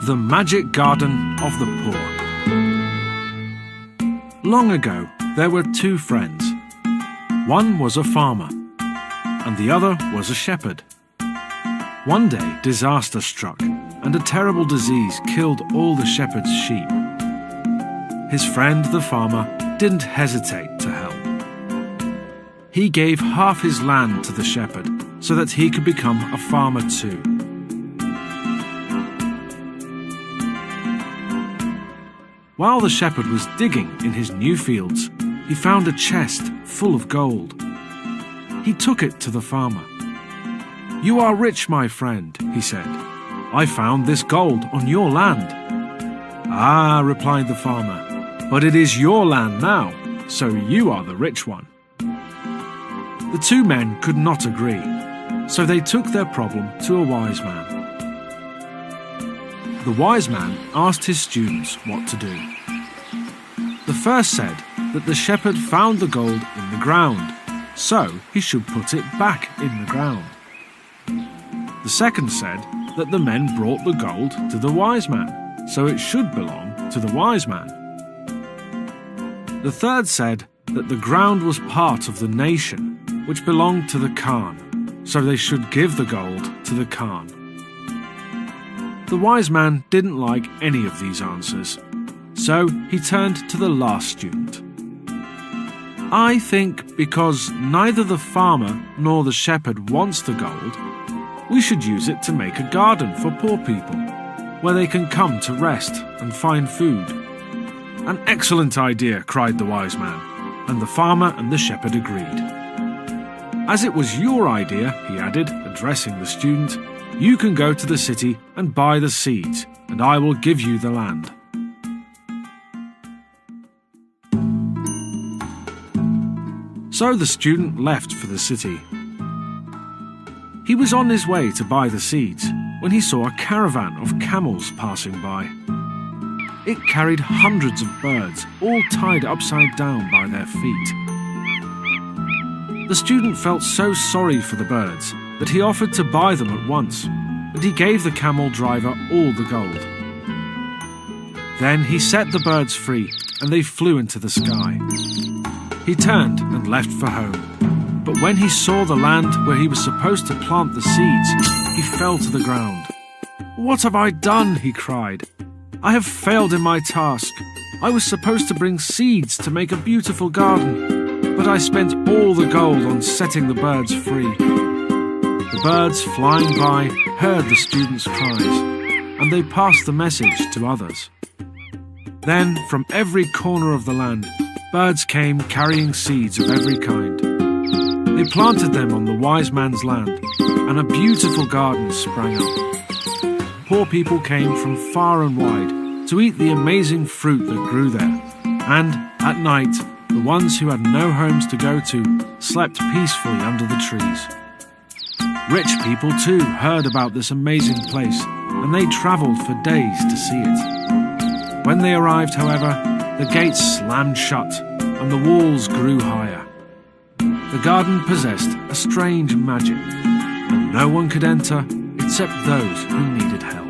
The Magic Garden of the Poor. Long ago, there were two friends. One was a farmer, and the other was a shepherd. One day, disaster struck, and a terrible disease killed all the shepherd's sheep. His friend, the farmer, didn't hesitate to help. He gave half his land to the shepherd so that he could become a farmer too. While the shepherd was digging in his new fields, he found a chest full of gold. He took it to the farmer. "You are rich, my friend," he said. "I found this gold on your land." "Ah," replied the farmer, "but it is your land now, so you are the rich one." The two men could not agree, so they took their problem to a wise man. The wise man asked his students what to do. The first said that the shepherd found the gold in the ground, so he should put it back in the ground. The second said that the men brought the gold to the wise man, so it should belong to the wise man. The third said that the ground was part of the nation, which belonged to the Khan, so they should give the gold to the Khan. The wise man didn't like any of these answers, so he turned to the last student. "I think because neither the farmer nor the shepherd wants the gold, we should use it to make a garden for poor people, where they can come to rest and find food." "An excellent idea," cried the wise man, and the farmer and the shepherd agreed. "As it was your idea," he added, addressing the student, "you can go to the city and buy the seeds, and I will give you the land." So the student left for the city. He was on his way to buy the seeds when he saw a caravan of camels passing by. It carried hundreds of birds, all tied upside down by their feet. The student felt so sorry for the birds that he offered to buy them at once, and he gave the camel driver all the gold. Then he set the birds free, and they flew into the sky. He turned and left for home, but when he saw the land where he was supposed to plant the seeds, he fell to the ground. "What have I done?" he cried. "I have failed in my task. I was supposed to bring seeds to make a beautiful garden, but I spent all the gold on setting the birds free." The birds flying by heard the student's cries, and they passed the message to others. Then, from every corner of the land, birds came carrying seeds of every kind. They planted them on the wise man's land, and a beautiful garden sprang up. Poor people came from far and wide to eat the amazing fruit that grew there, and at night, the ones who had no homes to go to slept peacefully under the trees. Rich people too heard about this amazing place, and they travelled for days to see it. When they arrived, however, the gates slammed shut and the walls grew higher. The garden possessed a strange magic, and no one could enter except those who needed help.